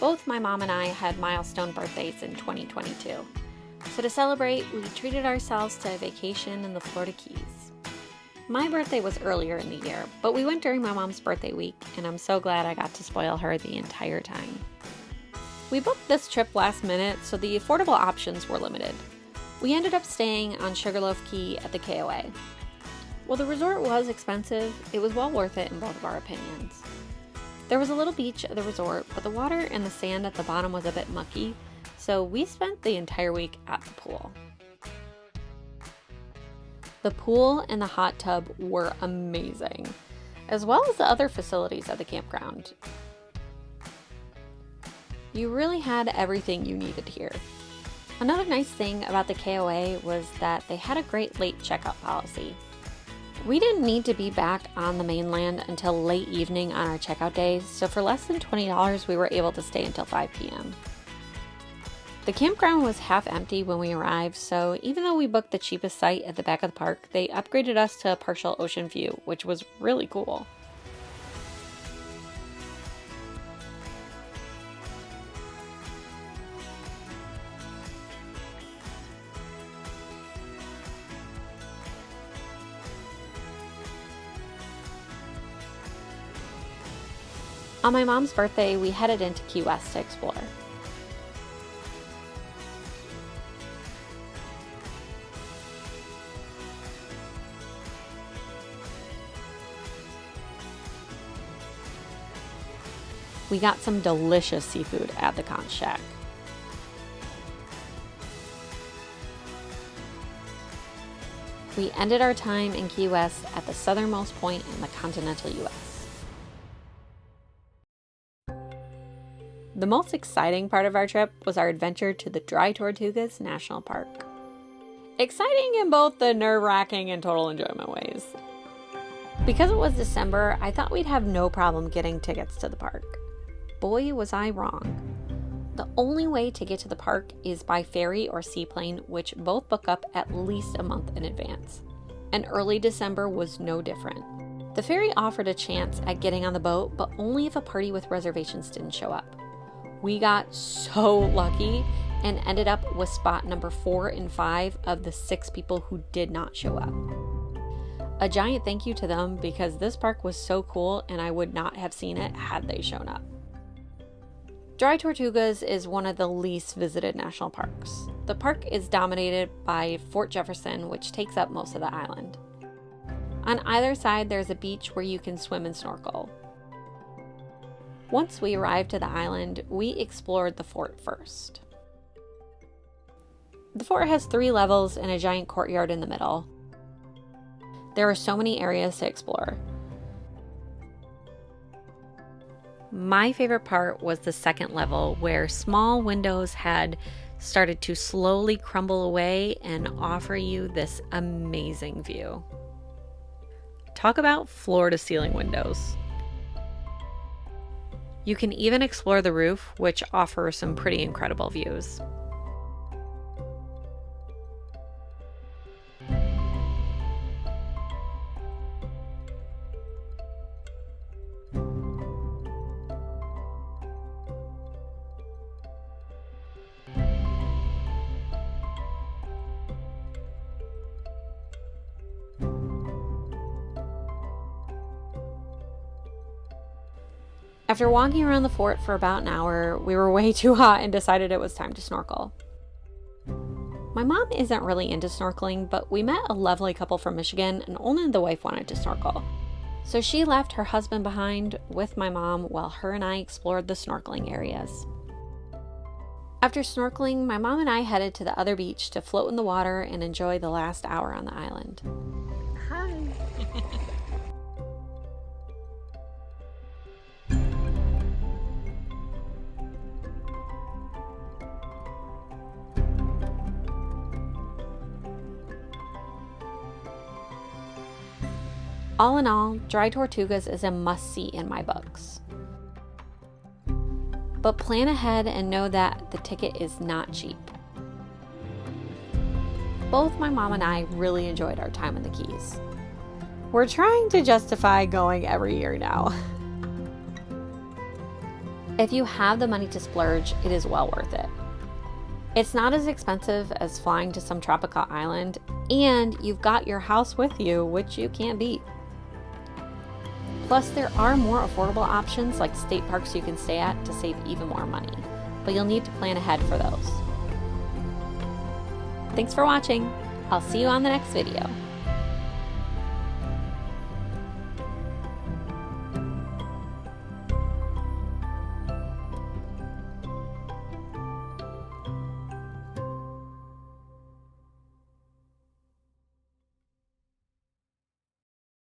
Both my mom and I had milestone birthdays in 2022. So to celebrate, we treated ourselves to a vacation in the Florida Keys. My birthday was earlier in the year, but we went during my mom's birthday week, and I'm so glad I got to spoil her the entire time. We booked this trip last minute, so the affordable options were limited. We ended up staying on Sugarloaf Key at the KOA. While the resort was expensive, it was well worth it in both of our opinions. There was a little beach at the resort, but the water and the sand at the bottom was a bit mucky, so we spent the entire week at the pool. The pool and the hot tub were amazing, as well as the other facilities at the campground. You really had everything you needed here. Another nice thing about the KOA was that they had a great late checkout policy. We didn't need to be back on the mainland until late evening on our checkout days, so for less than $20 we were able to stay until 5 p.m. The campground was half empty when we arrived, so even though we booked the cheapest site at the back of the park, they upgraded us to a partial ocean view, which was really cool. On my mom's birthday, we headed into Key West to explore. We got some delicious seafood at the Conch Shack. We ended our time in Key West at the southernmost point in the continental U.S. The most exciting part of our trip was our adventure to the Dry Tortugas National Park. Exciting in both the nerve-wracking and total enjoyment ways. Because it was December, I thought we'd have no problem getting tickets to the park. Boy, was I wrong. The only way to get to the park is by ferry or seaplane, which both book up at least a month in advance. And early December was no different. The ferry offered a chance at getting on the boat, but only if a party with reservations didn't show up. We got so lucky and ended up with spot number 4 and 5 of the 6 people who did not show up. A giant thank you to them because this park was so cool and I would not have seen it had they shown up. Dry Tortugas is one of the least visited national parks. The park is dominated by Fort Jefferson, which takes up most of the island. On either side, there's a beach where you can swim and snorkel. Once we arrived to the island, we explored the fort first. The fort has 3 levels and a giant courtyard in the middle. There are so many areas to explore. My favorite part was the second level, where small windows had started to slowly crumble away and offer you this amazing view. Talk about floor-to-ceiling windows. You can even explore the roof, which offers some pretty incredible views. After walking around the fort for about an hour, we were way too hot and decided it was time to snorkel. My mom isn't really into snorkeling, but we met a lovely couple from Michigan and only the wife wanted to snorkel. So she left her husband behind with my mom while her and I explored the snorkeling areas. After snorkeling, my mom and I headed to the other beach to float in the water and enjoy the last hour on the island. Hi. All in all, Dry Tortugas is a must-see in my books. But plan ahead and know that the ticket is not cheap. Both my mom and I really enjoyed our time in the Keys. We're trying to justify going every year now. If you have the money to splurge, it is well worth it. It's not as expensive as flying to some tropical island, and you've got your house with you, which you can't beat. Plus, there are more affordable options like state parks you can stay at to save even more money, but you'll need to plan ahead for those. Thanks for watching. I'll see you on the next video.